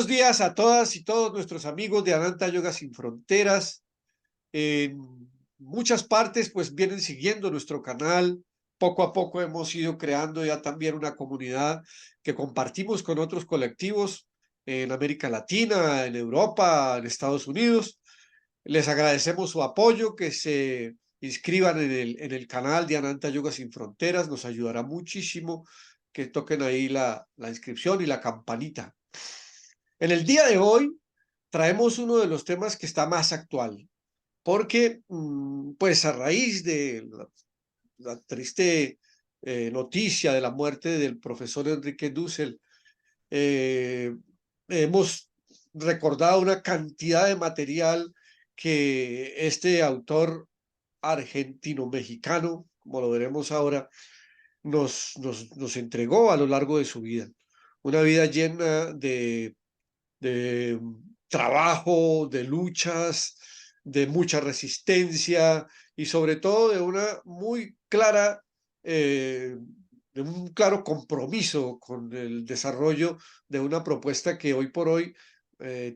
Buenos días a todas y todos nuestros amigos de Ananta Yoga Sin Fronteras. En muchas partes pues vienen siguiendo nuestro canal. Poco a poco hemos ido creando ya también una comunidad que compartimos con otros colectivos en América Latina, en Europa, en Estados Unidos. Les agradecemos su apoyo, que se inscriban en el canal de Ananta Yoga Sin Fronteras. Nos ayudará muchísimo que toquen ahí la inscripción y la campanita. En el día de hoy traemos uno de los temas que está más actual, porque pues a raíz de la triste noticia de la muerte del profesor Enrique Dussel, eh, hemos recordado una cantidad de material que este autor argentino-mexicano, como lo veremos ahora, nos entregó a lo largo de su vida. Una vida llena de trabajo, de luchas, de mucha resistencia y sobre todo de una muy clara, de un claro compromiso con el desarrollo de una propuesta que hoy por hoy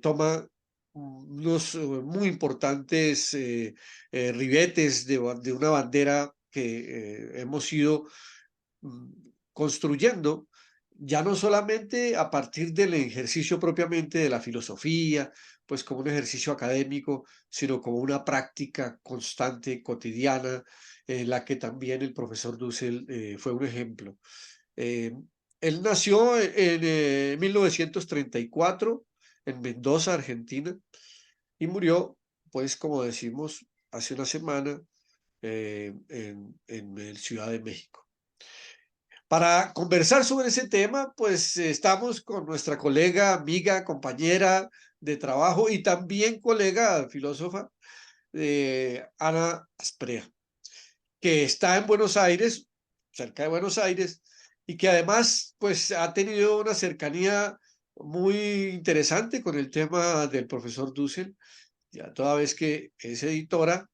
toma unos muy importantes ribetes de una bandera que hemos ido mm, construyendo, ya no solamente a partir del ejercicio propiamente de la filosofía, pues como un ejercicio académico, sino como una práctica constante, cotidiana, en la que también el profesor Dussel fue un ejemplo. Eh, Él nació en 1934 en Mendoza, Argentina, y murió, pues como decimos, hace una semana en el Ciudad de México. Para conversar sobre ese tema, pues estamos con nuestra colega, amiga, compañera de trabajo y también colega filósofa, Ana Asprea, que está en Buenos Aires, cerca de Buenos Aires, y que además pues ha tenido una cercanía muy interesante con el tema del profesor Dussel, ya toda vez que es editora,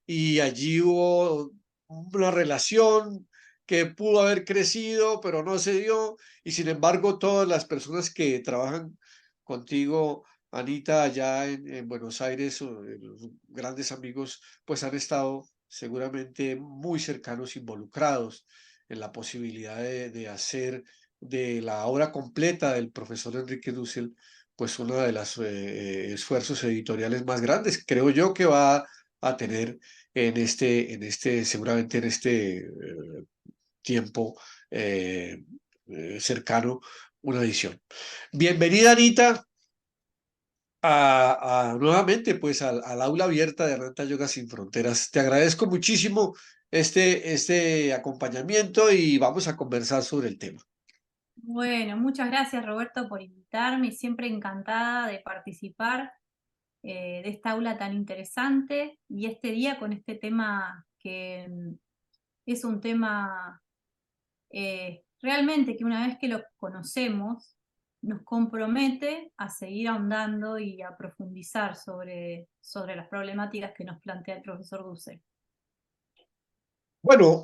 y allí hubo una relación que pudo haber crecido, pero no se dio, y sin embargo todas las personas que trabajan contigo, Anita, allá en Buenos Aires, o, los grandes amigos, pues han estado seguramente muy cercanos, involucrados en la posibilidad de hacer de la obra completa del profesor Enrique Dussel pues uno de los esfuerzos editoriales más grandes, creo yo, que va a tener seguramente en este tiempo cercano, una edición. Bienvenida, Anita, nuevamente pues al aula abierta de Ananta Yoga Sin Fronteras. Te agradezco muchísimo este acompañamiento y vamos a conversar sobre el tema. Bueno, muchas gracias Roberto por invitarme, siempre encantada de participar de esta aula tan interesante y este día con este tema que es un tema realmente que una vez que lo conocemos nos compromete a seguir ahondando y a profundizar sobre las problemáticas que nos plantea el profesor Dussel. Bueno,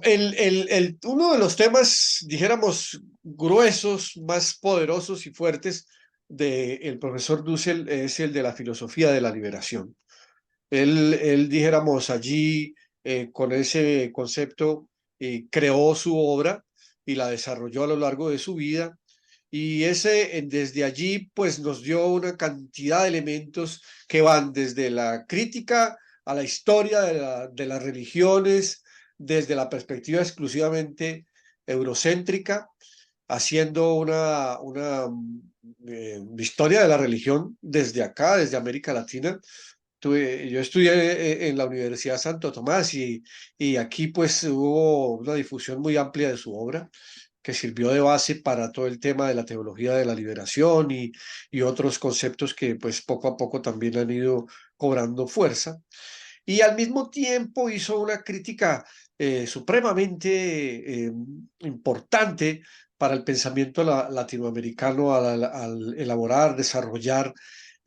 uno de los temas, dijéramos, gruesos, más poderosos y fuertes del profesor Dussel es el de la filosofía de la liberación. Él dijéramos, allí con ese concepto creó su obra y la desarrolló a lo largo de su vida. Y desde allí, pues nos dio una cantidad de elementos que van desde la crítica a la historia de las religiones, desde la perspectiva exclusivamente eurocéntrica, haciendo una historia de la religión desde acá, desde América Latina. Yo estudié en la Universidad Santo Tomás y aquí pues hubo una difusión muy amplia de su obra que sirvió de base para todo el tema de la teología de la liberación y otros conceptos que pues poco a poco también han ido cobrando fuerza. Y al mismo tiempo hizo una crítica supremamente importante para el pensamiento latinoamericano al elaborar, desarrollar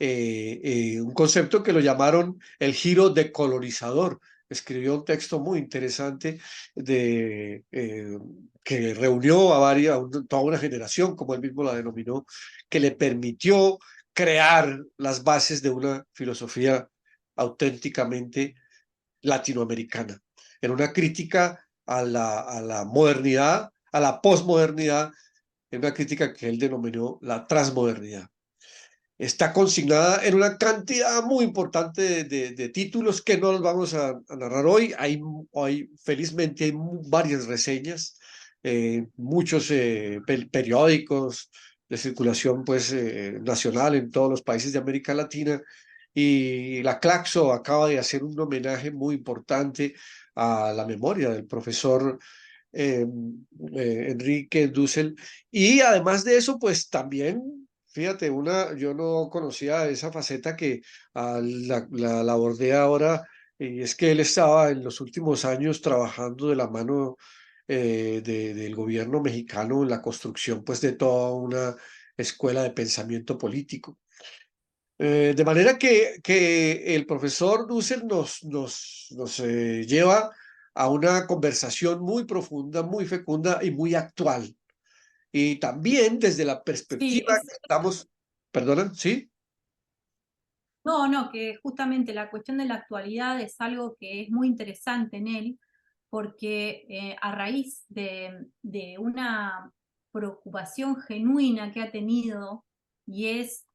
un concepto que lo llamaron el giro decolonizador. Escribió un texto muy interesante que reunió a toda una generación, como él mismo la denominó, que le permitió crear las bases de una filosofía auténticamente latinoamericana, en una crítica a la modernidad, a la posmodernidad, en una crítica que él denominó la transmodernidad. Está consignada en una cantidad muy importante de títulos que no los vamos a narrar hoy. Felizmente hay varias reseñas, muchos periódicos de circulación pues, nacional en todos los países de América Latina. Y la Claxo acaba de hacer un homenaje muy importante a la memoria del profesor eh, Enrique Dussel. Y además de eso, pues también, fíjate, yo no conocía esa faceta que la abordé ahora, y es que él estaba en los últimos años trabajando de la mano del gobierno mexicano en la construcción pues de toda una escuela de pensamiento político. De manera que el profesor Dussel nos lleva a una conversación muy profunda, muy fecunda y muy actual. Y también desde la Sí, perspectiva que estamos, perdona, ¿sí? no, que justamente la cuestión de la actualidad es algo que es muy interesante en él, porque a raíz de una preocupación genuina que ha tenido, y es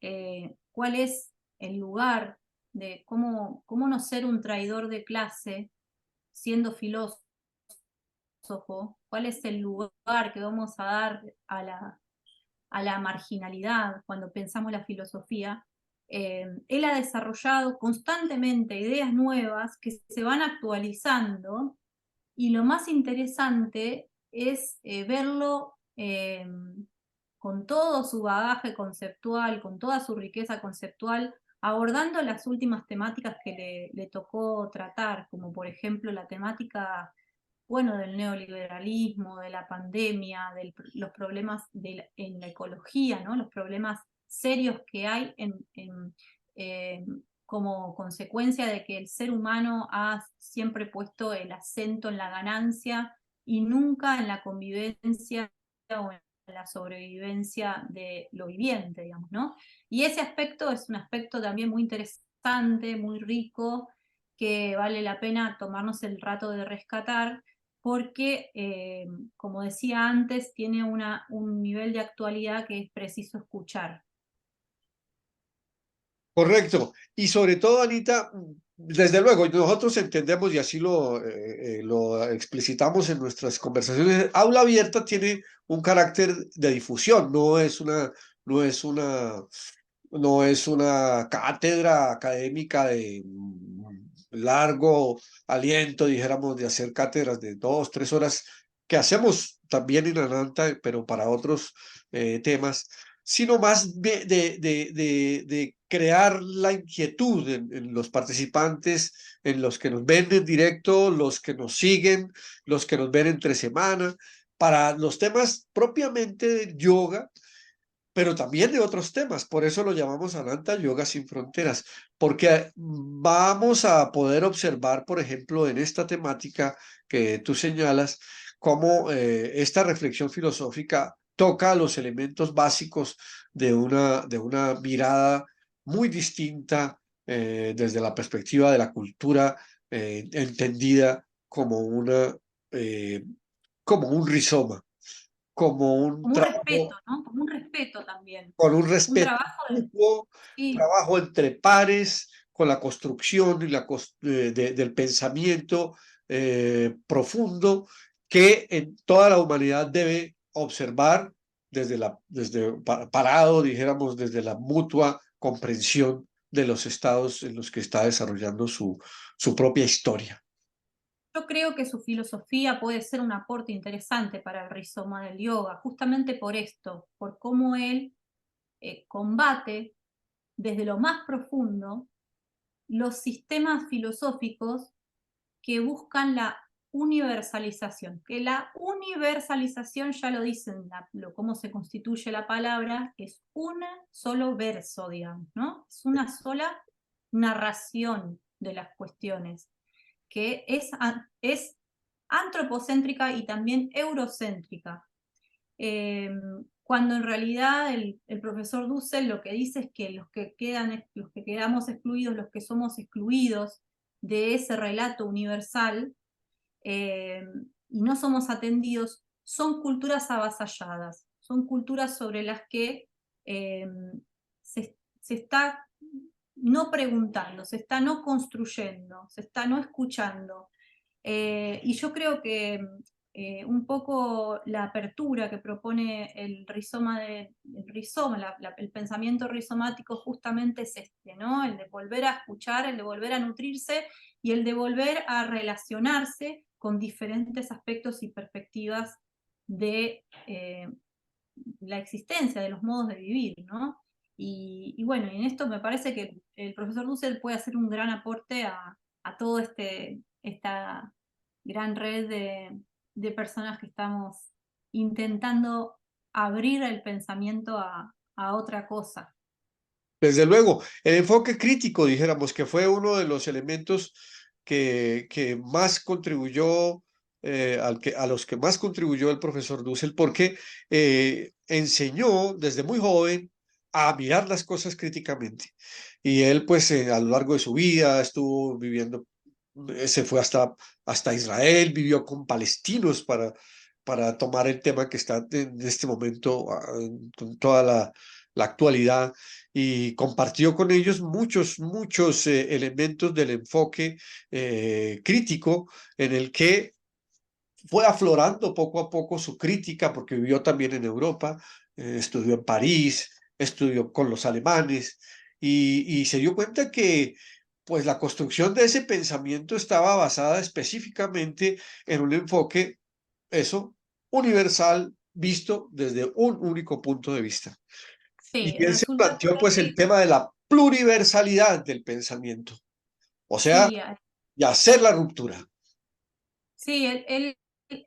cuál es el lugar de cómo no ser un traidor de clase siendo filósofo, cuál es el lugar que vamos a dar a la marginalidad cuando pensamos la filosofía. Él ha desarrollado constantemente ideas nuevas que se van actualizando, y lo más interesante es verlo con todo su bagaje conceptual, con toda su riqueza conceptual, abordando las últimas temáticas que le tocó tratar, como por ejemplo la temática, bueno, del neoliberalismo, de la pandemia, de los problemas en la ecología, ¿no? Los problemas serios que hay como consecuencia de que el ser humano ha siempre puesto el acento en la ganancia y nunca en la convivencia o en la sobrevivencia de lo viviente, digamos, ¿no? Y ese aspecto es un aspecto también muy interesante, muy rico, que vale la pena tomarnos el rato de rescatar, porque, como decía antes, tiene un nivel de actualidad que es preciso escuchar. Correcto. Y sobre todo, Anita, desde luego, nosotros entendemos y así lo explicitamos en nuestras conversaciones. Aula abierta tiene un carácter de difusión, no es una, no es una cátedra académica de largo aliento, dijéramos, de hacer cátedras de 2, 3 horas, que hacemos también en Ananta, pero para otros temas, sino más de crear la inquietud en los participantes, en los que nos ven en directo, los que nos siguen, los que nos ven entre semana, para los temas propiamente de yoga, pero también de otros temas. Por eso lo llamamos Ananta Yoga Sin Fronteras, porque vamos a poder observar, por ejemplo, en esta temática que tú señalas, cómo esta reflexión filosófica toca los elementos básicos de una mirada muy distinta desde la perspectiva de la cultura entendida eh, como un rizoma, como un Como un respeto, trabajo ¿no? Como un respeto también. con un Un respeto trabajo de, mutuo, sí, trabajo entre pares, con la construcción y del pensamiento profundo que en toda la humanidad debe observar parado, dijéramos, desde la mutua comprensión de los estados en los que está desarrollando su propia historia. yo creo que su filosofía puede ser un aporte interesante para el rizoma del yoga, justamente por esto, por cómo él combate desde lo más profundo los sistemas filosóficos que buscan la universalización, que la universalización, ya lo dicen, cómo se constituye la palabra, es un solo verso, digamos, ¿no? Es una sola narración de las cuestiones, que es antropocéntrica y también eurocéntrica. cuando en realidad el profesor Dussel lo que dice es que los que quedamos excluidos, los que somos excluidos de ese relato universal, y no somos atendidos, son culturas avasalladas, son culturas sobre las que se está no preguntando, se está no construyendo, se está no escuchando. Y yo creo que un poco la apertura que propone el el pensamiento rizomático justamente es este, ¿no? El de volver a escuchar, el de volver a nutrirse y el de volver a relacionarse con diferentes aspectos y perspectivas de la existencia, de los modos de vivir, ¿no? Y bueno, en esto me parece que el profesor Dussel puede hacer un gran aporte a todo esta gran red de personas que estamos intentando abrir el pensamiento a otra cosa. Desde luego, el enfoque crítico, dijéramos, que fue uno de los elementos que más contribuyó, a los que más contribuyó el profesor Dussel, porque enseñó desde muy joven a mirar las cosas críticamente. Y él, pues, a lo largo de su vida estuvo viviendo, se fue hasta Israel, vivió con palestinos para tomar el tema que está en este momento, con toda la actualidad, y compartió con ellos muchos elementos del enfoque crítico, en el que fue aflorando poco a poco su crítica, porque vivió también en Europa, estudió en París, estudió con los alemanes, y se dio cuenta que pues la construcción de ese pensamiento estaba basada específicamente en un enfoque, eso, universal, visto desde un único punto de vista. Sí, Y él se resulta planteó pues el que tema de la pluriversalidad del pensamiento, o sea, sí, y hacer la ruptura. sí,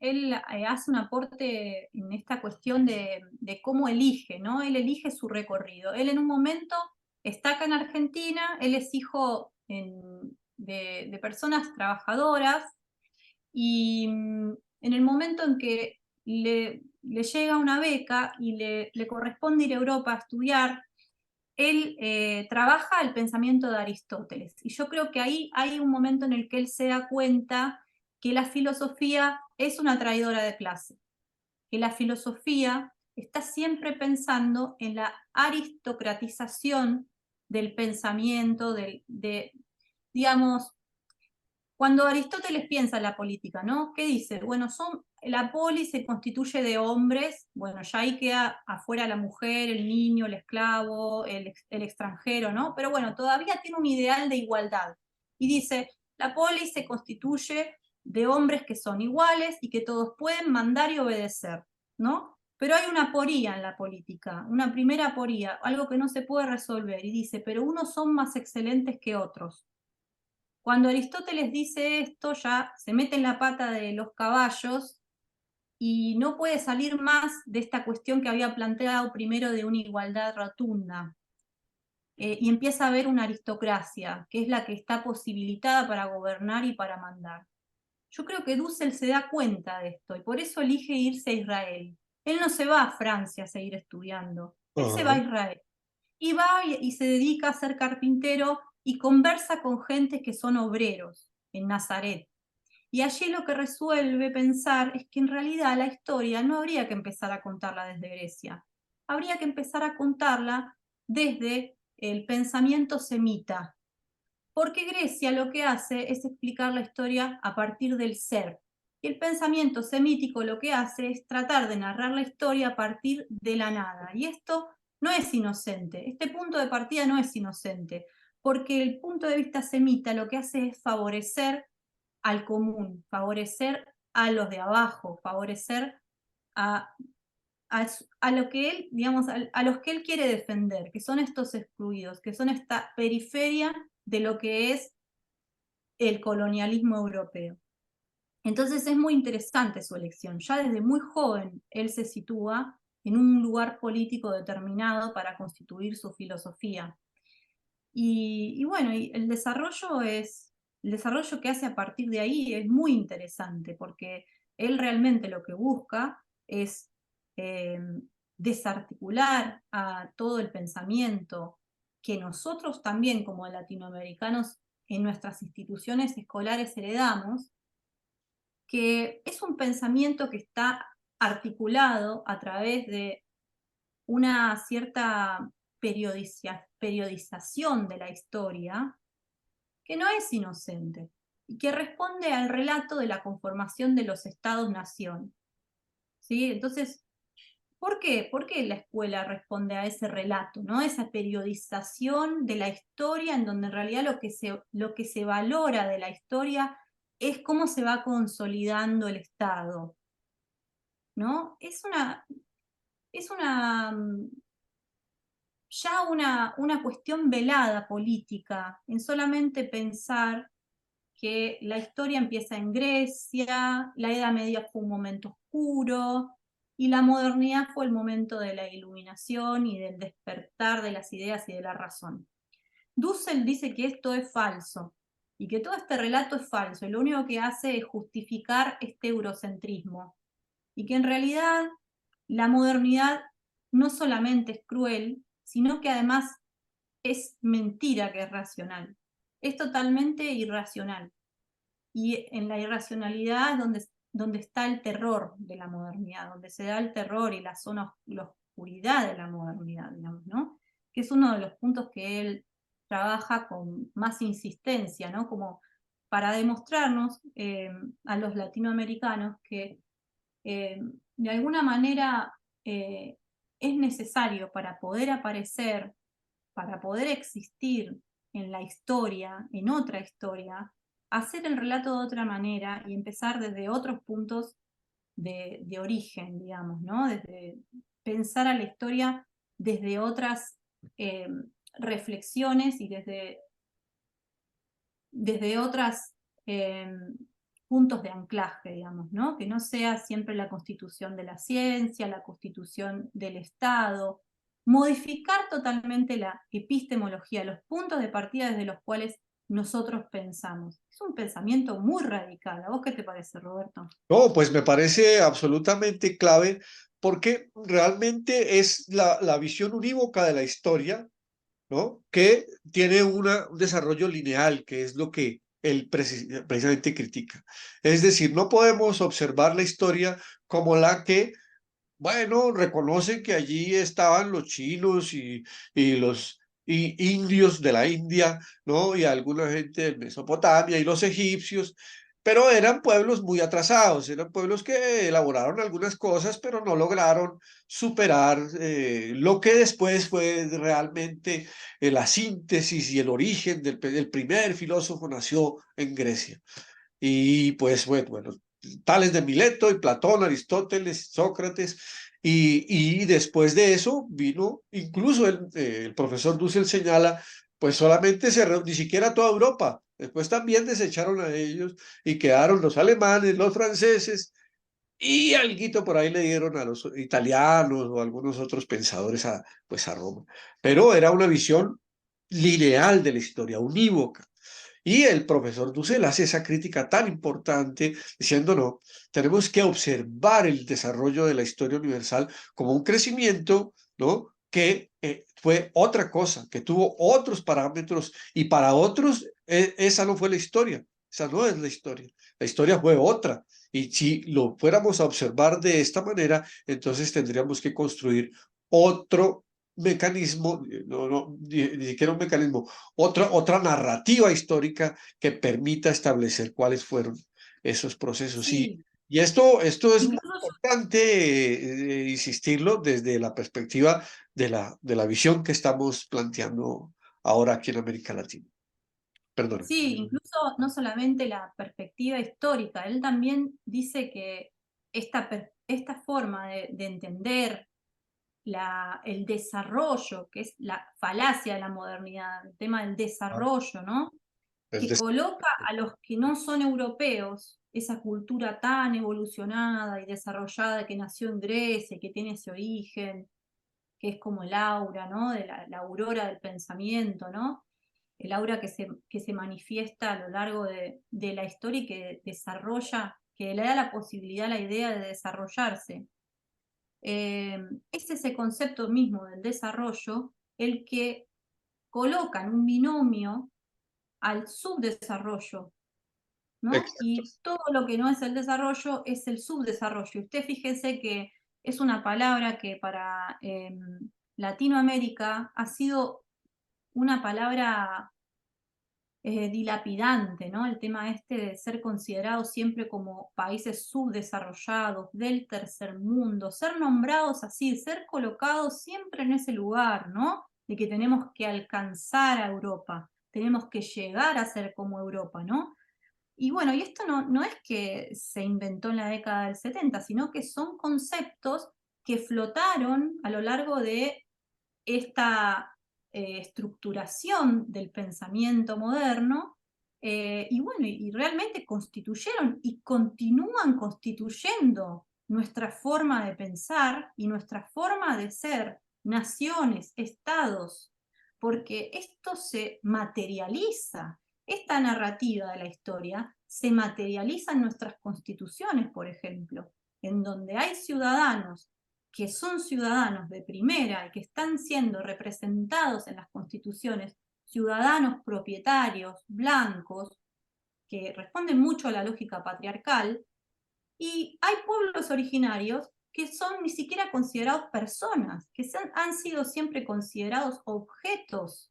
él hace un aporte en esta cuestión de cómo elige, ¿no? Él elige su recorrido. Él en un momento está acá en Argentina, él es hijo de personas trabajadoras y en el momento en que le llega una beca y le corresponde ir a Europa a estudiar, él trabaja el pensamiento de Aristóteles. Y yo creo que ahí hay un momento en el que él se da cuenta que la filosofía es una traidora de clase, que la filosofía está siempre pensando en la aristocratización del pensamiento, digamos, cuando Aristóteles piensa en la política, ¿no? ¿Qué dice? Bueno, la polis se constituye de hombres, bueno, ya ahí queda afuera la mujer, el niño, el esclavo, el extranjero, ¿no? Pero bueno, todavía tiene un ideal de igualdad. Y dice, la polis se constituye de hombres que son iguales y que todos pueden mandar y obedecer, ¿no? Pero hay una aporía en la política, una primera aporía, algo que no se puede resolver. Y dice, pero unos son más excelentes que otros. Cuando Aristóteles dice esto, ya se mete en la pata de los caballos y no puede salir más de esta cuestión que había planteado primero de una igualdad rotunda. Y empieza a haber una aristocracia, que es la que está posibilitada para gobernar y para mandar. Yo creo que Dussel se da cuenta de esto y por eso elige irse a Israel. Él no se va a Francia a seguir estudiando, él se va a Ajá. Israel y va y se dedica a ser carpintero y conversa con gente que son obreros en Nazaret. Y allí lo que resuelve pensar es que en realidad la historia no habría que empezar a contarla desde Grecia, habría que empezar a contarla desde el pensamiento semita, porque Grecia lo que hace es explicar la historia a partir del ser. Y el pensamiento semítico lo que hace es tratar de narrar la historia a partir de la nada. Y esto no es inocente, este punto de partida no es inocente, porque el punto de vista semita lo que hace es favorecer al común, favorecer a los de abajo, favorecer a, a lo que él, digamos, a los que él quiere defender, que son estos excluidos, que son esta periferia de lo que es el colonialismo europeo. Entonces es muy interesante su elección. Ya desde muy joven él se sitúa en un lugar político determinado para constituir su filosofía. Y bueno, y el desarrollo que hace a partir de ahí es muy interesante porque él realmente lo que busca es desarticular a todo el pensamiento que nosotros también como latinoamericanos en nuestras instituciones escolares heredamos, que es un pensamiento que está articulado a través de una cierta periodización de la historia, que no es inocente y que responde al relato de la conformación de los estados-nación. ¿Sí? Entonces, ¿por qué? ¿Por qué la escuela responde a ese relato, ¿no? Esa periodización de la historia en donde en realidad lo que se valora de la historia es cómo se va consolidando el Estado, ¿no? Es ya una cuestión velada política en solamente pensar que la historia empieza en Grecia, la Edad Media fue un momento oscuro, y la modernidad fue el momento de la iluminación y del despertar de las ideas y de la razón. Dussel dice que esto es falso, y que todo este relato es falso, y lo único que hace es justificar este eurocentrismo, y que en realidad la modernidad no solamente es cruel, sino que además es mentira que es racional, es totalmente irracional. Y en la irracionalidad es donde está el terror de la modernidad, donde se da el terror y la oscuridad de la modernidad, digamos, ¿no? Que es uno de los puntos que él trabaja con más insistencia, ¿no? Como para demostrarnos a los latinoamericanos que de alguna manera eh, es necesario para poder aparecer, para poder existir en la historia, en otra historia, hacer el relato de otra manera y empezar desde otros puntos de origen, digamos, ¿no? Desde pensar a la historia desde otras eh, reflexiones y desde otras puntos de anclaje, digamos, ¿no? Que no sea siempre la constitución de la ciencia, la constitución del Estado, modificar totalmente la epistemología, los puntos de partida desde los cuales nosotros pensamos. Es un pensamiento muy radical. ¿A vos qué te parece, Roberto? No, pues me parece absolutamente clave porque realmente es la visión unívoca de la historia, ¿no? Que tiene un desarrollo lineal, que es lo que él precisamente critica. Es decir, no podemos observar la historia como la que, bueno, reconocen que allí estaban los chinos y los indios de la India, ¿no? Y alguna gente de Mesopotamia y los egipcios, pero eran pueblos muy atrasados, eran pueblos que elaboraron algunas cosas, pero no lograron superar lo que después fue realmente la síntesis y el origen del primer filósofo nació en Grecia. Y pues bueno, Tales de Mileto y Platón, Aristóteles, Sócrates, y después de eso vino, incluso el profesor Dussel señala, pues solamente ni siquiera toda Europa, después también desecharon a ellos y quedaron los alemanes, los franceses, y alguito por ahí le dieron a los italianos o algunos otros pensadores pues a Roma. Pero era una visión lineal de la historia, unívoca. Y el profesor Dussel hace esa crítica tan importante diciendo, no, tenemos que observar el desarrollo de la historia universal como un crecimiento, ¿no? Que fue otra cosa, que tuvo otros parámetros y para otros esa no fue la historia, esa no es la historia fue otra. Y si lo fuéramos a observar de esta manera, entonces tendríamos que construir otro mecanismo, ni siquiera un mecanismo, otra narrativa histórica que permita establecer cuáles fueron esos procesos. Sí, Y esto es muy incluso importante insistirlo desde la perspectiva de la visión que estamos planteando ahora aquí en América Latina. Perdón. sí, incluso no solamente la perspectiva histórica, él también dice que esta forma de entender el desarrollo, que es la falacia de la modernidad, el tema del desarrollo, ¿no? El Que des- coloca a los que no son europeos, esa cultura tan evolucionada y desarrollada que nació en Grecia, que tiene ese origen, que es como el aura, ¿no? De la aurora del pensamiento, ¿no? El aura que se manifiesta a lo largo de la historia y que desarrolla, que le da la posibilidad a la idea de desarrollarse. es ese concepto mismo del desarrollo el que coloca en un binomio al subdesarrollo, ¿no? Exacto. Y todo lo que no es el desarrollo es el subdesarrollo. Usted fíjese que es una palabra que para Latinoamérica ha sido una palabra dilapidante, ¿no? El tema este de ser considerados siempre como países subdesarrollados, del tercer mundo, ser nombrados así, ser colocados siempre en ese lugar, ¿no? De que tenemos que alcanzar a Europa, tenemos que llegar a ser como Europa, ¿no? Y bueno, y esto no es que se inventó en la década del 70, sino que son conceptos que flotaron a lo largo de esta estructuración del pensamiento moderno, y bueno, y realmente constituyeron y continúan constituyendo nuestra forma de pensar y nuestra forma de ser naciones, estados, porque esto se materializa, esta narrativa de la historia se materializa en nuestras constituciones, por ejemplo, en donde hay ciudadanos que son ciudadanos de primera y que están siendo representados en las constituciones, ciudadanos propietarios, blancos, que responden mucho a la lógica patriarcal, y hay pueblos originarios que son ni siquiera considerados personas, que han sido siempre considerados objetos,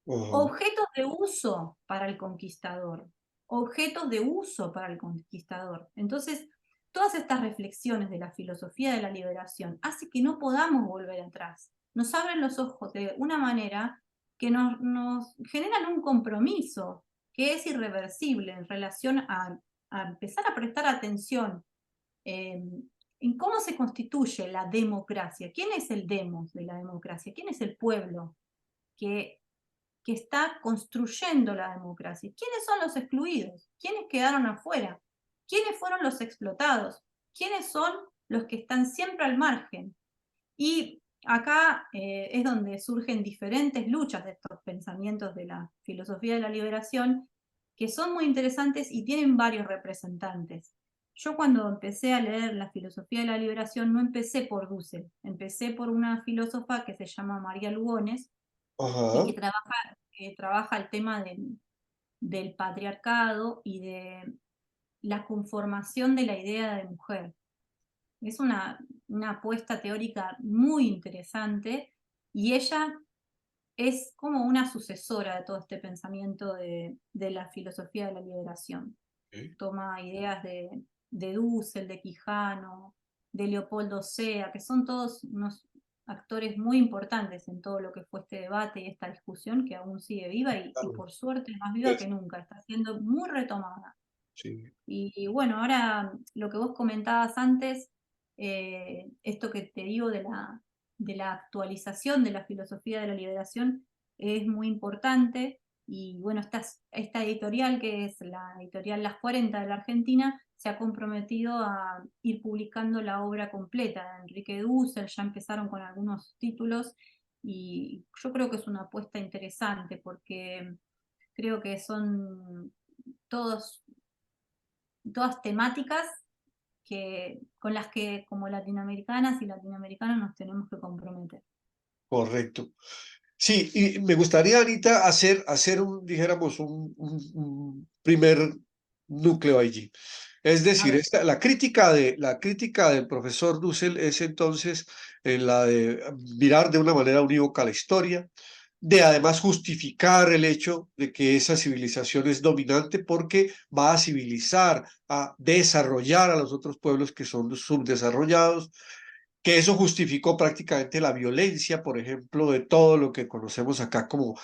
Ajá. objetos de uso para el conquistador, objetos de uso para el conquistador. Entonces, todas estas reflexiones de la filosofía de la liberación hace que no podamos volver atrás. Nos abren los ojos de una manera que nos generan un compromiso que es irreversible en relación a empezar a prestar atención eh, en cómo se constituye la democracia. ¿Quién es el demos de la democracia? ¿Quién es el pueblo que está construyendo la democracia? ¿Quiénes son los excluidos? ¿Quiénes quedaron afuera? ¿Quiénes fueron los explotados? ¿Quiénes son los que están siempre al margen? Y acá es donde surgen diferentes luchas de estos pensamientos de la filosofía de la liberación, que son muy interesantes y tienen varios representantes. Yo cuando empecé a leer la filosofía de la liberación no empecé por Dussel, empecé por una filósofa que se llama María Lugones y Ajá. que trabaja el tema del patriarcado y de la conformación de la idea de mujer. Es una apuesta teórica muy interesante y ella es como una sucesora de todo este pensamiento de la filosofía de la liberación. Ok. Toma ideas de Dussel, de Quijano, de Leopoldo Sea, que son todos unos actores muy importantes en todo lo que fue este debate y esta discusión que aún sigue viva y Claro. por suerte más viva Es- que nunca, está siendo muy retomada. Sí. Y bueno, ahora lo que vos comentabas antes, esto que te digo de la actualización de la filosofía de la liberación es muy importante. Y bueno, esta editorial, que es la editorial Las 40 de la Argentina, se ha comprometido a ir publicando la obra completa de Enrique Dussel, ya empezaron con algunos títulos y yo creo que es una apuesta interesante porque creo que son todos todas temáticas con las que como latinoamericanas y latinoamericanos nos tenemos que comprometer. Correcto. Sí, y me gustaría, Anita, hacer un, dijéramos, un primer núcleo allí. Es A decir, ver, la crítica del profesor Dussel es entonces la de mirar de una manera unívoca la historia, de además justificar el hecho de que esa civilización es dominante porque va a civilizar, a desarrollar a los otros pueblos que son subdesarrollados, que eso justificó prácticamente la violencia, por ejemplo, de todo lo que conocemos acá como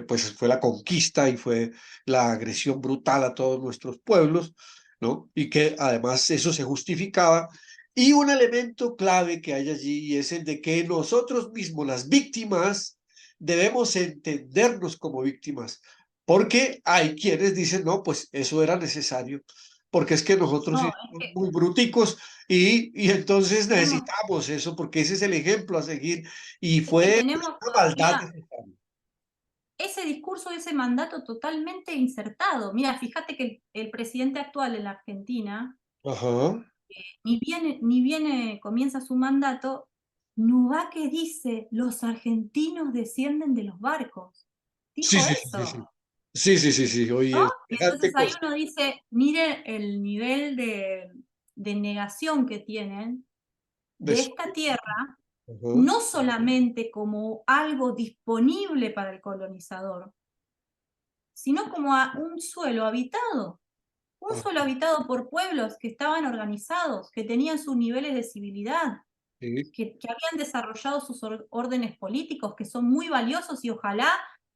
pues fue la conquista y fue la agresión brutal a todos nuestros pueblos, ¿no? Y que además eso se justificaba. Y un elemento clave que hay allí es el de que nosotros mismos, las víctimas, debemos entendernos como víctimas, porque hay quienes dicen, no, pues eso era necesario, porque es que nosotros sí no, es somos que muy bruticos y entonces tenemos, necesitamos eso, porque ese es el ejemplo a seguir. Y es que fue tenemos una maldad todavía necesaria. ese discurso, ese mandato totalmente insertado. Mira, fíjate que el presidente actual en la Argentina Ajá. ni bien comienza su mandato, Nubaque dice, los argentinos descienden de los barcos. Sí, Dijo sí, sí, sí, eso, sí. Sí, sí, sí, sí, ¿no? oye, Y semejante entonces ahí cosa. uno dice, mire el nivel de negación que tienen de Eso. esta tierra, Ajá, no solamente como algo disponible para el colonizador, sino como un suelo habitado. Un ajá, suelo habitado por pueblos que estaban organizados, que tenían sus niveles de civilidad, sí, que habían desarrollado sus órdenes políticos, que son muy valiosos y ojalá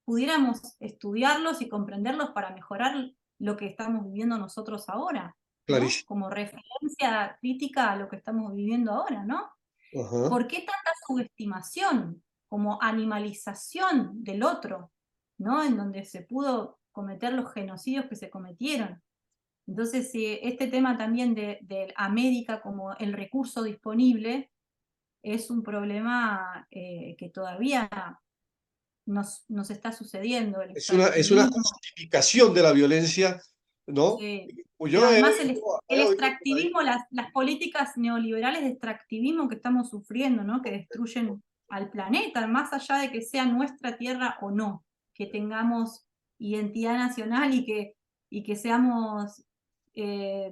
pudiéramos estudiarlos y comprenderlos para mejorar lo que estamos viviendo nosotros ahora, ¿no? clarísimo. Como referencia crítica a lo que estamos viviendo ahora, ¿no? Ajá. ¿Por qué tanta subestimación, como animalización del otro, ¿no? En donde se pudo cometer los genocidios que se cometieron. Entonces, este tema también de América como el recurso disponible es un problema que todavía nos está sucediendo, el Es una extractivismo. justificación de la violencia, ¿no? Pero Yo además he el oído por ahí. extractivismo, las políticas neoliberales de extractivismo que estamos sufriendo, ¿no? Que destruyen al planeta, más allá de que sea nuestra tierra o no, que tengamos identidad nacional y que seamos eh,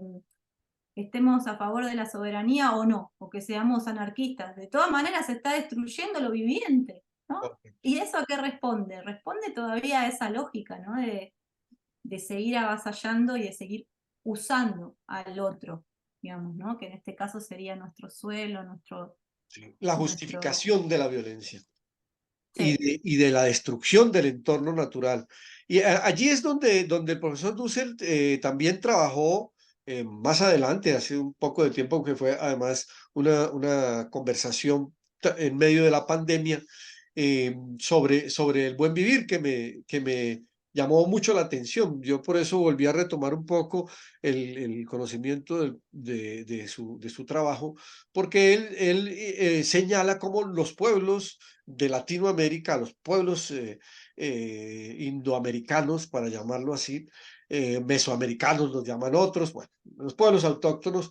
estemos a favor de la soberanía o no, o que seamos anarquistas. De todas maneras se está destruyendo lo viviente, ¿no? ¿Y eso a qué responde? Responde todavía a esa lógica, ¿no? De seguir avasallando y de seguir usando al otro, digamos, ¿no? Que en este caso sería nuestro suelo, Sí, la nuestro, justificación de la violencia sí, y de la destrucción del entorno natural. Y allí es donde el profesor Dussel también trabajó más adelante, hace un poco de tiempo, que fue además una conversación en medio de la pandemia sobre el buen vivir que me llamó mucho la atención. Yo por eso volví a retomar un poco el conocimiento de su trabajo, porque él señala cómo los pueblos de Latinoamérica, los pueblos indoamericanos, para llamarlo así, mesoamericanos los llaman otros, bueno, los pueblos autóctonos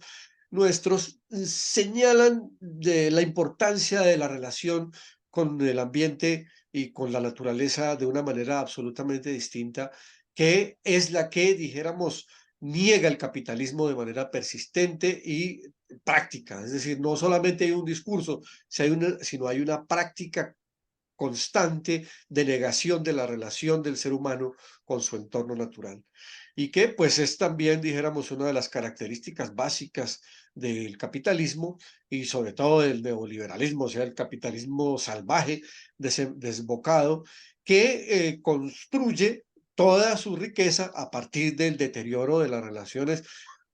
nuestros señalan de la importancia de la relación con el ambiente y con la naturaleza de una manera absolutamente distinta, que es la que, dijéramos, niega el capitalismo de manera persistente y práctica. Es decir, no solamente hay un discurso, sino hay una práctica constante de negación de la relación del ser humano con su entorno natural. Y que pues es también, dijéramos, una de las características básicas del capitalismo y sobre todo del neoliberalismo, o sea, el capitalismo salvaje, desbocado, que construye toda su riqueza a partir del deterioro de las relaciones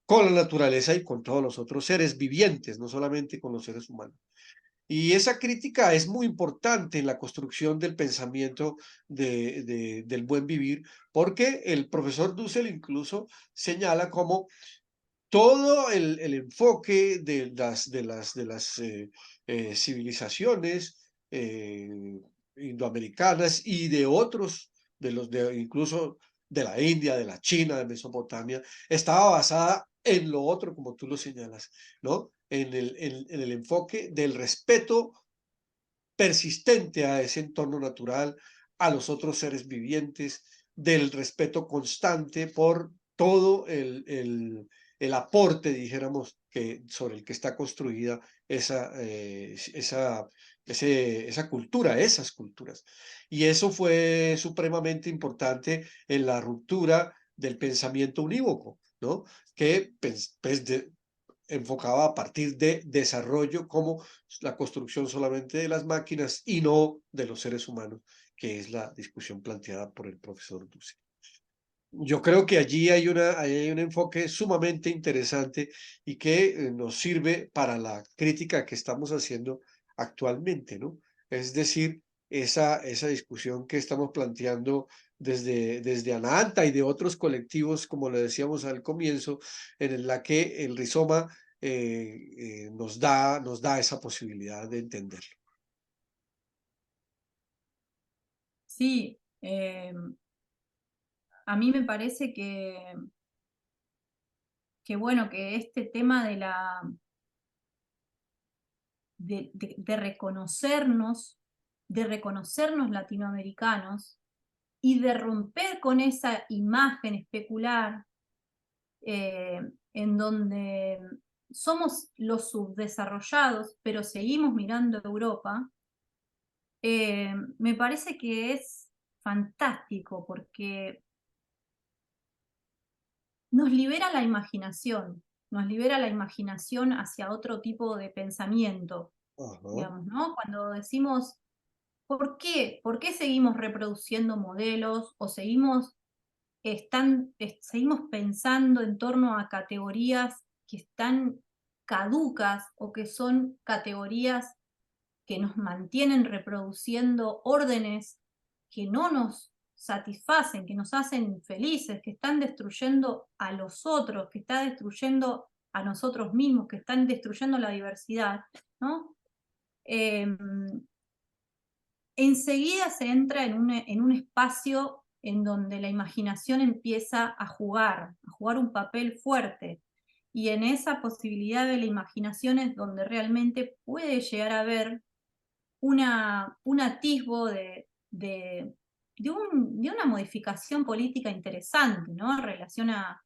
con la naturaleza y con todos los otros seres vivientes, no solamente con los seres humanos. Y esa crítica es muy importante en la construcción del pensamiento del buen vivir, porque el profesor Dussel incluso señala cómo todo el enfoque de las civilizaciones indoamericanas y de otros, incluso de la India, de la China, de Mesopotamia, estaba basada en lo otro, como tú lo señalas, ¿no? En el enfoque del respeto persistente a ese entorno natural, a los otros seres vivientes, del respeto constante por todo el aporte, dijéramos, sobre el que está construida esa cultura, esas culturas. Y eso fue supremamente importante en la ruptura del pensamiento unívoco, ¿no? Que enfocaba a partir de desarrollo como la construcción solamente de las máquinas y no de los seres humanos, que es la discusión planteada por el profesor Dussel. Yo creo que allí hay un enfoque sumamente interesante y que nos sirve para la crítica que estamos haciendo actualmente, ¿no? Es decir, esa discusión que estamos planteando desde Ananta y de otros colectivos, como le decíamos al comienzo, en la que el rizoma nos da esa posibilidad de entenderlo. sí, a mí me parece bueno, que este tema de de reconocernos latinoamericanos y de romper con esa imagen especular en donde somos los subdesarrollados, pero seguimos mirando a Europa, me parece que es fantástico porque nos libera la imaginación hacia otro tipo de pensamiento, Ajá. digamos, ¿no? Cuando decimos, ¿por qué? ¿Por qué seguimos reproduciendo modelos o seguimos pensando en torno a categorías que están caducas o que son categorías que nos mantienen reproduciendo órdenes que no nos satisfacen, que nos hacen infelices, que están destruyendo a los otros, que están destruyendo a nosotros mismos, que están destruyendo la diversidad, ¿no? Em, Enseguida se entra en un espacio en donde la imaginación empieza a jugar un papel fuerte. Y en esa posibilidad de la imaginación es donde realmente puede llegar a haber un atisbo de una modificación política interesante, ¿no? En relación a,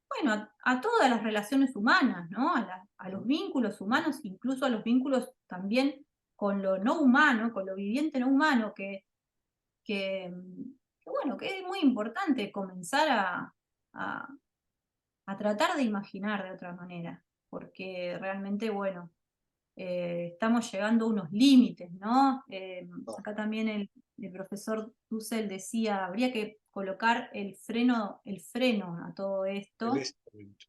bueno, a todas las relaciones humanas, ¿no? A los vínculos humanos, incluso a los vínculos también con lo no humano, con lo viviente no humano, bueno, que es muy importante comenzar a, a tratar de imaginar de otra manera, porque realmente, bueno, estamos llegando a unos límites, ¿no? Ah, Acá también el profesor Dussel decía, habría que colocar el freno a todo en esto. este momento,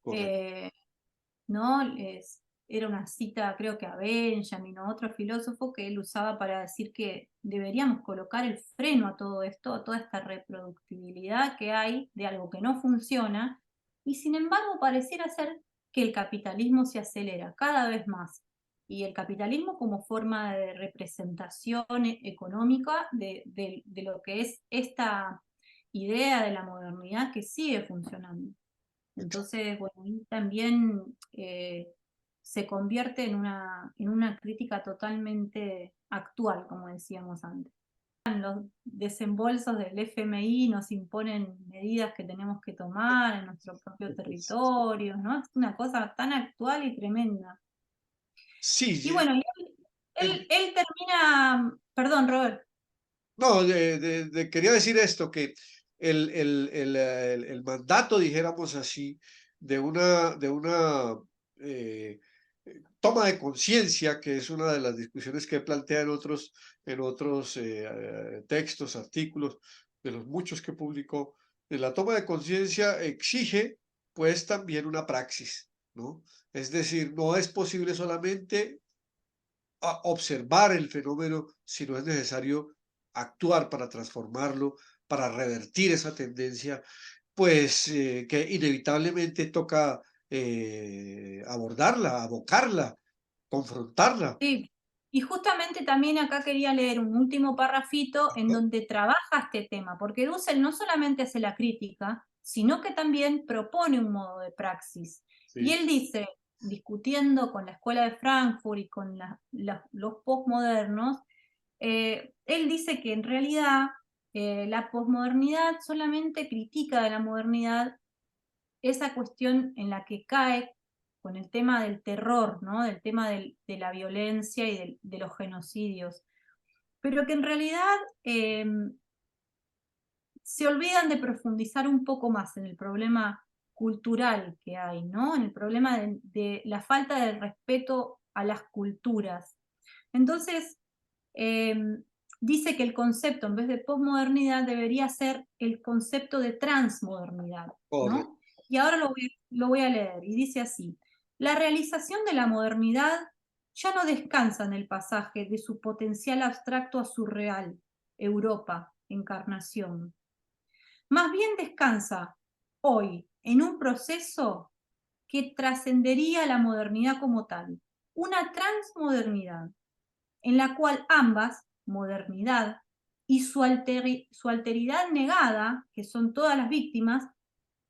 correcto. eh, ¿No? Era una cita, creo que a Benjamin o otro filósofo que él usaba para decir que deberíamos colocar el freno a todo esto, a toda esta reproductibilidad que hay de algo que no funciona, y sin embargo pareciera ser que el capitalismo se acelera cada vez más. Y el capitalismo como forma de representación económica de lo que es esta idea de la modernidad que sigue funcionando. Entonces, bueno, ahí también se convierte en una crítica totalmente actual, como decíamos antes. Los desembolsos del FMI nos imponen medidas que tenemos que tomar en nuestro propio territorio, ¿no? Es una cosa tan actual y tremenda. Y Sí, bueno, y él termina, perdón, Robert. no, quería decir esto, que el mandato, dijéramos así, de una eh, toma de conciencia, que es una de las discusiones que plantea en otros textos, artículos, de los muchos que publicó, de la toma de conciencia exige pues también una praxis, ¿no? Es decir, no es posible solamente observar el fenómeno, sino es necesario actuar para transformarlo, para revertir esa tendencia, pues que inevitablemente toca abordarla, abocarla, confrontarla. Sí, y justamente también acá quería leer un último parrafito en Ajá. donde trabaja este tema, porque Dussel no solamente hace la crítica, sino que también propone un modo de praxis. Y Sí, él dice, discutiendo con la Escuela de Frankfurt y con los postmodernos, él dice que en realidad la posmodernidad solamente critica de la modernidad esa cuestión en la que cae con el tema del terror, ¿no? Del tema de la violencia y de los genocidios, pero que en realidad eh, se olvidan de profundizar un poco más en el problema cultural que hay, ¿no? En el problema de la falta de respeto a las culturas. Entonces, eh, dice que el concepto, en vez de posmodernidad, debería ser el concepto de transmodernidad, correcto. ¿no? Y ahora lo voy a leer, y dice así: la realización de la modernidad ya no descansa en el pasaje de su potencial abstracto a su real, Europa, encarnación. Más bien descansa hoy en un proceso que trascendería la modernidad como tal, una transmodernidad en la cual ambas, modernidad y su alteridad negada, que son todas las víctimas,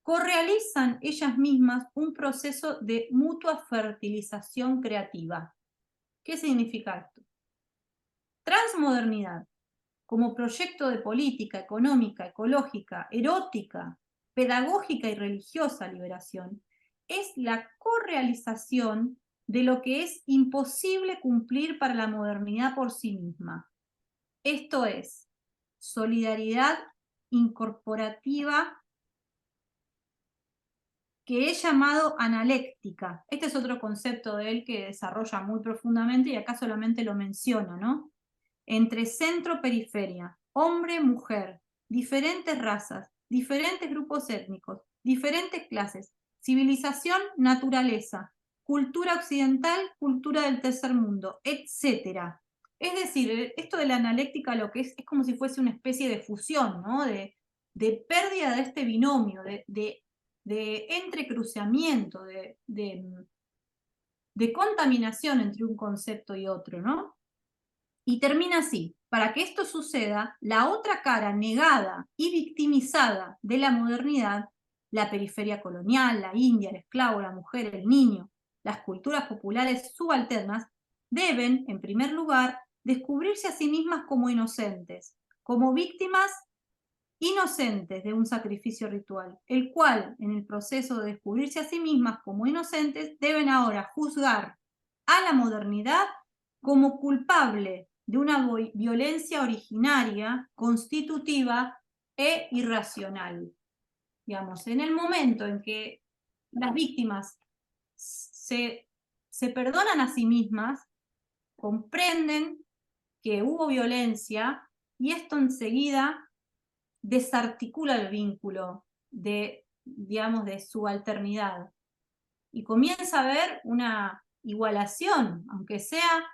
correalizan ellas mismas un proceso de mutua fertilización creativa. ¿Qué significa esto? Transmodernidad, como proyecto de política, económica, ecológica, erótica, pedagógica y religiosa liberación, es la correalización de lo que es imposible cumplir para la modernidad por sí misma. Esto es, solidaridad incorporativa que he llamado analéctica. Este es otro concepto de él que desarrolla muy profundamente y acá solamente lo menciono, ¿no? Entre centro-periferia, hombre-mujer, diferentes razas, diferentes grupos étnicos, diferentes clases, civilización, naturaleza, cultura occidental, cultura del tercer mundo, etc. Es decir, esto de la analéctica lo que es como si fuese una especie de fusión, ¿no? De pérdida de este binomio, de entrecruceamiento, de contaminación entre un concepto y otro, ¿no? Y termina así: para que esto suceda, la otra cara negada y victimizada de la modernidad, la periferia colonial, la India, el esclavo, la mujer, el niño, las culturas populares subalternas, deben, en primer lugar, descubrirse a sí mismas como inocentes, como víctimas inocentes de un sacrificio ritual, el cual, en el proceso de descubrirse a sí mismas como inocentes, deben ahora juzgar a la modernidad como culpable de una violencia originaria, constitutiva e irracional. Digamos, en el momento en que las víctimas se perdonan a sí mismas, comprenden que hubo violencia y esto enseguida desarticula el vínculo de, digamos, de subalternidad y comienza a haber una igualación, aunque sea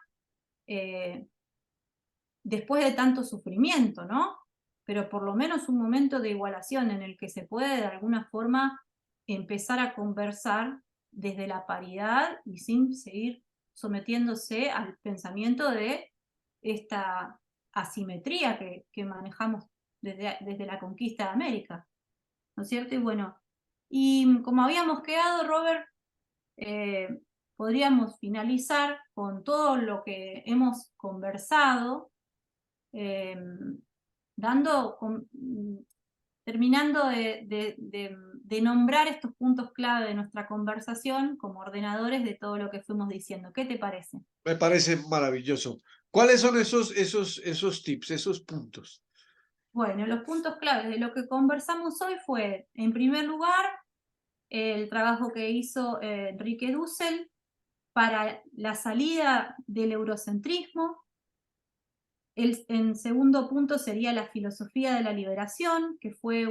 después de tanto sufrimiento, ¿no? Pero por lo menos un momento de igualación en el que se puede de alguna forma empezar a conversar desde la paridad y sin seguir sometiéndose al pensamiento de esta asimetría que manejamos desde la conquista de América, ¿no es cierto? Y bueno, y como habíamos quedado, Robert, podríamos finalizar con todo lo que hemos conversado, eh, terminando de nombrar estos puntos clave de nuestra conversación como ordenadores de todo lo que fuimos diciendo. ¿Qué te parece? Me parece maravilloso. ¿Cuáles son esos tips, esos puntos? Bueno, los puntos claves de lo que conversamos hoy fue, en primer lugar, el trabajo que hizo Enrique Dussel para la salida del eurocentrismo. En segundo punto sería la filosofía de la liberación, que fue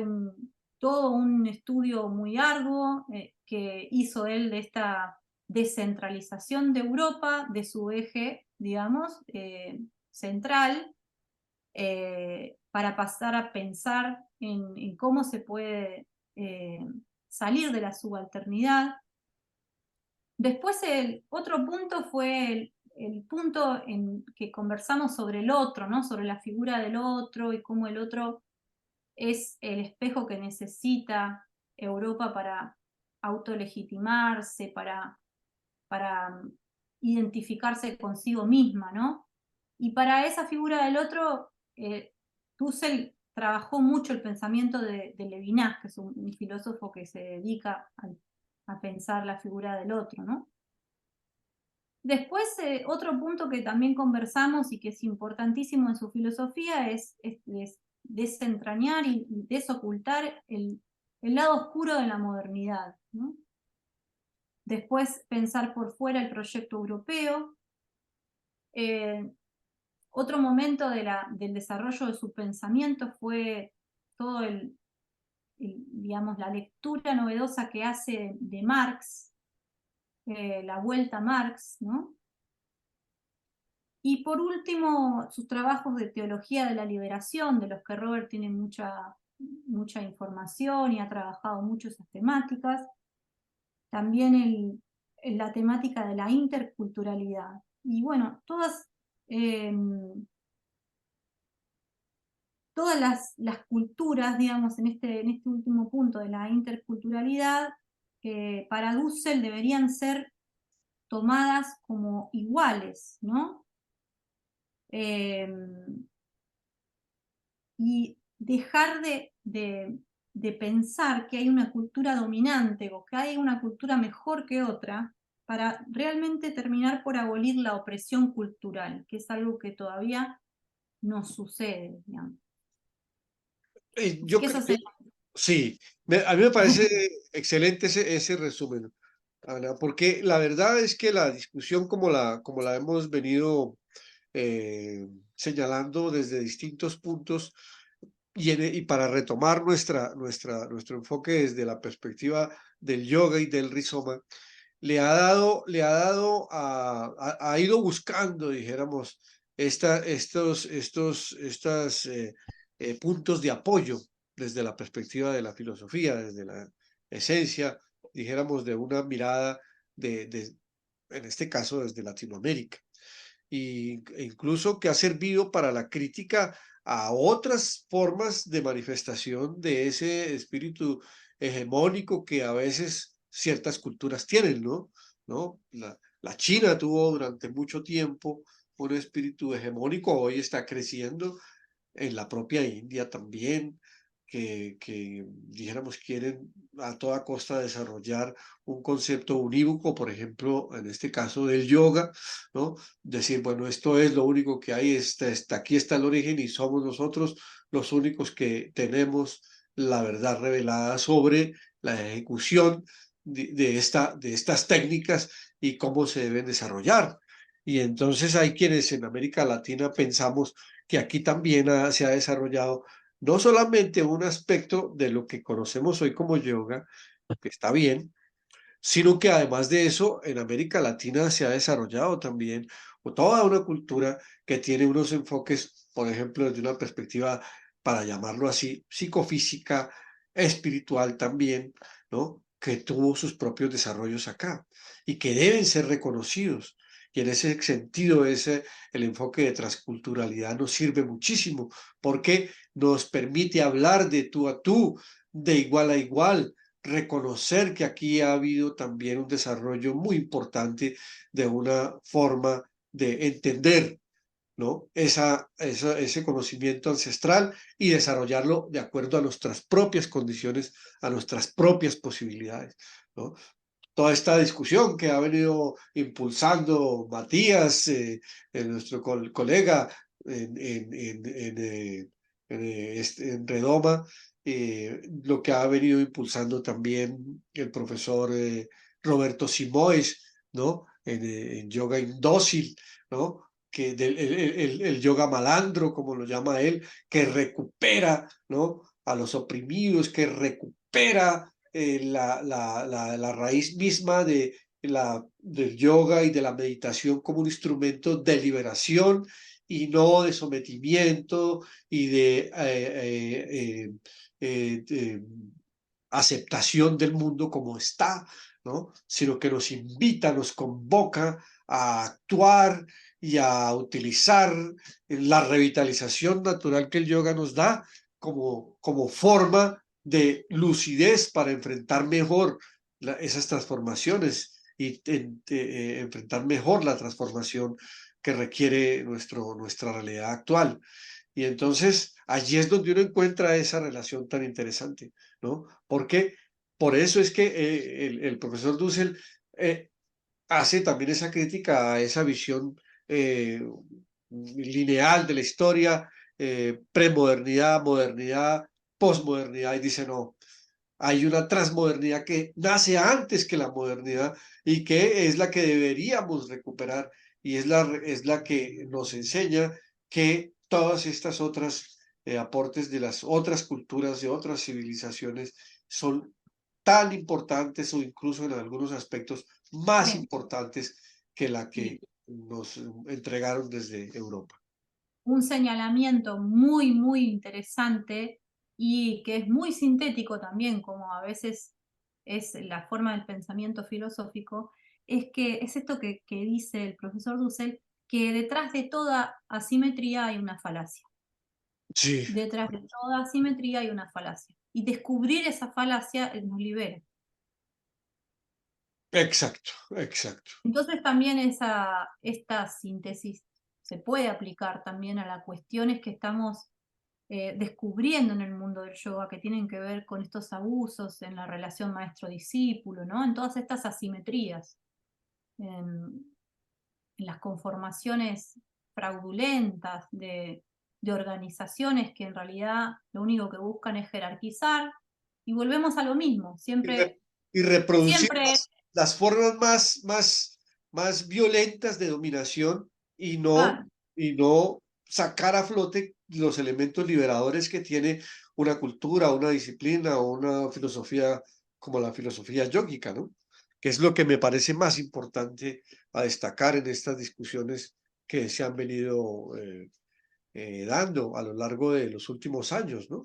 todo un estudio muy arduo que hizo él de esta descentralización de Europa, de su eje, digamos, central, para pasar a pensar en cómo se puede salir de la subalternidad. Después el otro punto fue el punto en que conversamos sobre el otro, ¿no? Sobre la figura del otro y cómo el otro es el espejo que necesita Europa para autolegitimarse, para identificarse consigo misma, ¿no? Y para esa figura del otro, Dussel trabajó mucho el pensamiento de Levinas, que es un filósofo que se dedica a pensar la figura del otro, ¿no? Después, otro punto que también conversamos y que es importantísimo en su filosofía es desentrañar y desocultar el lado oscuro de la modernidad, ¿no? Después, pensar por fuera el proyecto europeo. Otro momento del desarrollo de su pensamiento fue todo digamos, la lectura novedosa que hace de Marx, la vuelta a Marx, ¿no? Y por último, sus trabajos de teología de la liberación, de los que Robert tiene mucha información y ha trabajado mucho esas temáticas. También la temática de la interculturalidad. Y bueno, todas todas las culturas, digamos, en este último punto de la interculturalidad, para Dussel deberían ser tomadas como iguales, ¿no? Y dejar de pensar que hay una cultura dominante o que hay una cultura mejor que otra para realmente terminar por abolir la opresión cultural, que es algo que todavía no sucede, digamos. Así Yo que eso creo, sería. sí, a mí me parece excelente ese resumen, Ana, porque la verdad es que la discusión como la hemos venido señalando desde distintos puntos y para retomar nuestro enfoque desde la perspectiva del yoga y del rizoma, ha ido buscando, dijéramos, estas puntos de apoyo desde la perspectiva de la filosofía, desde la esencia, dijéramos, de una mirada en este caso, desde Latinoamérica e incluso que ha servido para la crítica a otras formas de manifestación de ese espíritu hegemónico que a veces ciertas culturas tienen, ¿no? ¿No? La China tuvo durante mucho tiempo un espíritu hegemónico, hoy está creciendo, en la propia India también, que dijéramos quieren a toda costa desarrollar un concepto unívoco, por ejemplo, en este caso del yoga, ¿no? Decir, bueno, esto es lo único que hay, aquí está el origen y somos nosotros los únicos que tenemos la verdad revelada sobre la ejecución de estas técnicas y cómo se deben desarrollar. Y entonces hay quienes en América Latina pensamos que aquí también se ha desarrollado no solamente un aspecto de lo que conocemos hoy como yoga, que está bien, sino que además de eso, en América Latina se ha desarrollado también toda una cultura que tiene unos enfoques, por ejemplo, desde una perspectiva, para llamarlo así, psicofísica, espiritual también, ¿no? Que tuvo sus propios desarrollos acá y que deben ser reconocidos. Y en ese sentido, el enfoque de transculturalidad nos sirve muchísimo porque nos permite hablar de tú a tú, de igual a igual, reconocer que aquí ha habido también un desarrollo muy importante de una forma de entender, ¿no? Ese conocimiento ancestral y desarrollarlo de acuerdo a nuestras propias condiciones, a nuestras propias posibilidades, ¿no? Toda esta discusión que ha venido impulsando Matías, nuestro colega en Redoma, lo que ha venido impulsando también el profesor Roberto Simoes, ¿no? En yoga indócil, ¿no? El yoga malandro, como lo llama él, que recupera, ¿no? A los oprimidos, que recupera la raíz misma del yoga y de la meditación como un instrumento de liberación y no de sometimiento y de aceptación del mundo como está, ¿no? Sino que nos invita, nos convoca a actuar y a utilizar la revitalización natural que el yoga nos da como forma de lucidez para enfrentar mejor esas transformaciones y enfrentar mejor la transformación que requiere nuestra realidad actual. Y entonces allí es donde uno encuentra esa relación tan interesante, ¿no? Porque por eso es que el profesor Dussel hace también esa crítica a esa visión eh, lineal de la historia, premodernidad, modernidad, posmodernidad, y dice, no, hay una transmodernidad que nace antes que la modernidad y que es la que deberíamos recuperar y es la que nos enseña que todas estas otras aportes de las otras culturas, de otras civilizaciones, son tan importantes o incluso en algunos aspectos más Sí, importantes que la sí. que nos entregaron desde Europa. Un señalamiento muy, muy interesante y que es muy sintético también, como a veces es la forma del pensamiento filosófico, es que es esto que dice el profesor Dussel, que detrás de toda asimetría hay una falacia. Sí, Detrás de toda asimetría hay una falacia. Y descubrir esa falacia nos libera. exacto, exacto. Entonces también esta síntesis se puede aplicar también a las cuestiones que estamos descubriendo en el mundo del yoga, que tienen que ver con estos abusos en la relación maestro-discípulo, ¿no? En todas estas asimetrías, en las conformaciones fraudulentas de organizaciones que en realidad lo único que buscan es jerarquizar, y volvemos a lo mismo, Y, re- siempre, y reproducir siempre, las formas más violentas de dominación claro, y no sacar a flote los elementos liberadores que tiene una cultura, una disciplina o una filosofía como la filosofía yógica, ¿no? Que es lo que me parece más importante a destacar en estas discusiones que se han venido dando a lo largo de los últimos años, ¿no?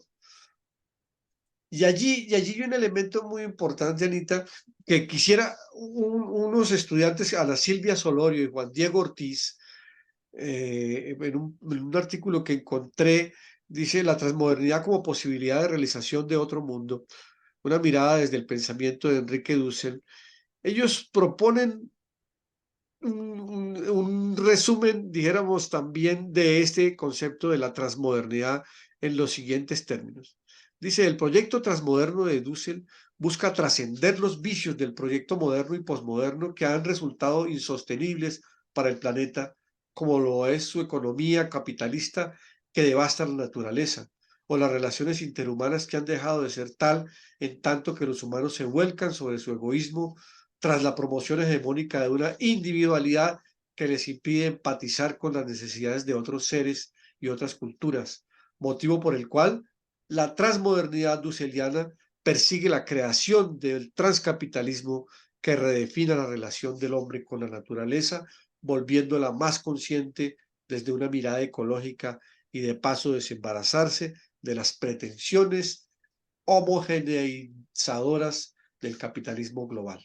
Y allí hay un elemento muy importante, Anita, que quisiera unos estudiantes, a la Silvia Solorio y Juan Diego Ortiz, en un artículo que encontré, dice la transmodernidad como posibilidad de realización de otro mundo, una mirada desde el pensamiento de Enrique Dussel. Ellos proponen un resumen, dijéramos, también de este concepto de la transmodernidad en los siguientes términos. Dice, el proyecto transmoderno de Dussel busca trascender los vicios del proyecto moderno y posmoderno que han resultado insostenibles para el planeta, como lo es su economía capitalista que devasta la naturaleza, o las relaciones interhumanas que han dejado de ser tal en tanto que los humanos se vuelcan sobre su egoísmo tras la promoción hegemónica de una individualidad que les impide empatizar con las necesidades de otros seres y otras culturas, motivo por el cual la transmodernidad dusseliana persigue la creación del transcapitalismo que redefina la relación del hombre con la naturaleza, volviéndola más consciente desde una mirada ecológica y de paso desembarazarse de las pretensiones homogeneizadoras del capitalismo global.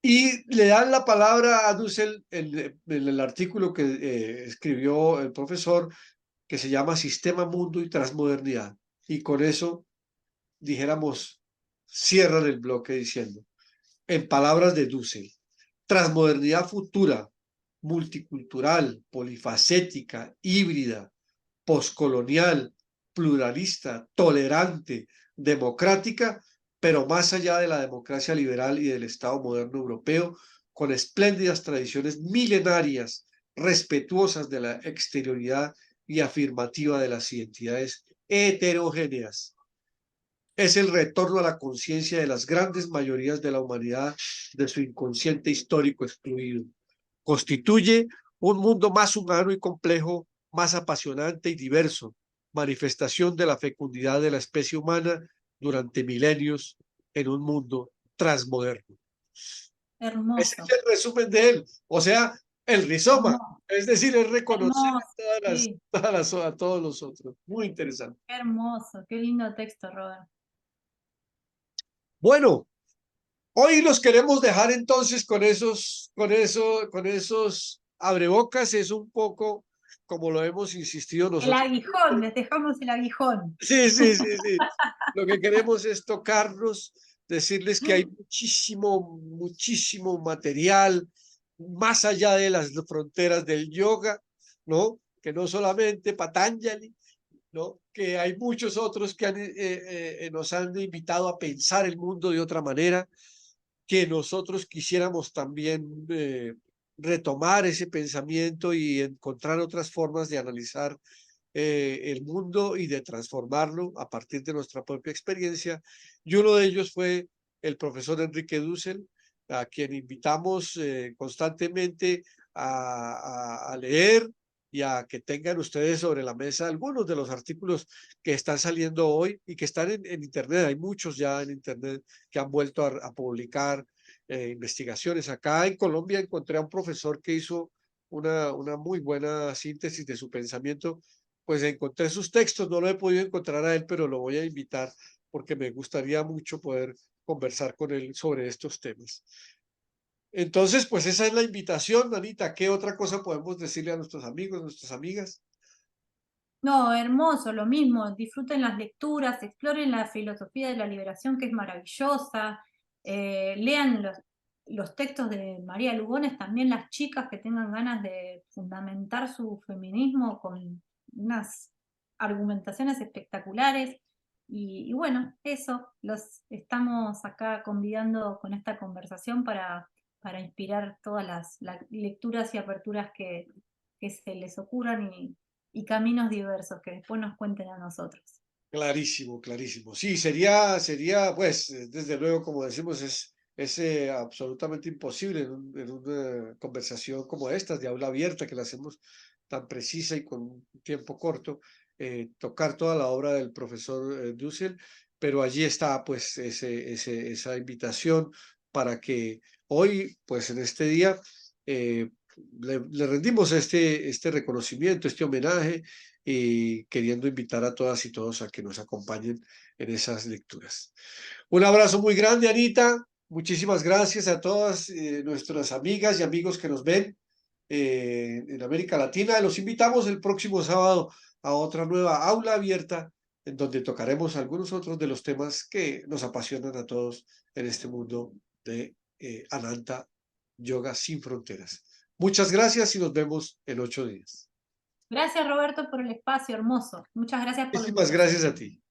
Y le dan la palabra a Dussel en el artículo que escribió el profesor, que se llama Sistema, Mundo y Transmodernidad. Y con eso, dijéramos, cierran el bloque diciendo, en palabras de Dussel, transmodernidad futura, multicultural, polifacética, híbrida, poscolonial, pluralista, tolerante, democrática, pero más allá de la democracia liberal y del Estado moderno europeo, con espléndidas tradiciones milenarias, respetuosas de la exterioridad y afirmativa de las identidades heterogéneas. Es el retorno a la conciencia de las grandes mayorías de la humanidad de su inconsciente histórico excluido. Constituye un mundo más humano y complejo, más apasionante y diverso, manifestación de la fecundidad de la especie humana durante milenios en un mundo transmoderno. Ese es hermoso, el resumen de él. O sea, el rizoma, hermoso, es decir, es reconocer hermoso, sí, a todos los otros. Muy interesante. qué hermoso, qué lindo texto, Robert. Bueno, hoy los queremos dejar entonces con esos abrebocas. Es un poco como lo hemos insistido El nosotros. aguijón, les dejamos el aguijón. Sí, sí, sí, sí. Lo que queremos es tocarlos, decirles que hay muchísimo, muchísimo material más allá de las fronteras del yoga, ¿no? Que no solamente Patanjali, ¿no? Que hay muchos otros que nos han invitado a pensar el mundo de otra manera, que nosotros quisiéramos también retomar ese pensamiento y encontrar otras formas de analizar el mundo y de transformarlo a partir de nuestra propia experiencia. Y uno de ellos fue el profesor Enrique Dussel, a quien invitamos constantemente a leer y a que tengan ustedes sobre la mesa algunos de los artículos que están saliendo hoy y que están en Internet. Hay muchos ya en Internet que han vuelto a publicar investigaciones. Acá en Colombia encontré a un profesor que hizo una muy buena síntesis de su pensamiento. Pues encontré sus textos, no lo he podido encontrar a él, pero lo voy a invitar porque me gustaría mucho poder conversar con él sobre estos temas. Entonces, pues esa es la invitación, Anita. ¿Qué otra cosa podemos decirle a nuestros amigos, nuestras amigas? No, hermoso, lo mismo, disfruten las lecturas, exploren la filosofía de la liberación que es maravillosa, lean los textos de María Lugones, también las chicas que tengan ganas de fundamentar su feminismo con unas argumentaciones espectaculares. Y bueno, eso, los estamos acá convidando con esta conversación para inspirar todas las lecturas y aperturas que se les ocurran y caminos diversos que después nos cuenten a nosotros. Clarísimo, clarísimo. Sí, pues, desde luego, como decimos, es absolutamente imposible en una conversación como esta, de aula abierta, que la hacemos tan precisa y con un tiempo corto, tocar toda la obra del profesor Dussel, pero allí está, pues, esa invitación para que hoy, pues, en este día, le rendimos este reconocimiento, este homenaje y queriendo invitar a todas y todos a que nos acompañen en esas lecturas. Un abrazo muy grande, Anita. Muchísimas gracias a todas nuestras amigas y amigos que nos ven en América Latina. Los invitamos el próximo sábado a otra nueva aula abierta en donde tocaremos algunos otros de los temas que nos apasionan a todos en este mundo de Ananta Yoga sin fronteras. Muchas gracias y nos vemos en 8 días. Gracias Roberto por el espacio hermoso. Muchas gracias por la Muchísimas invitación. gracias a ti.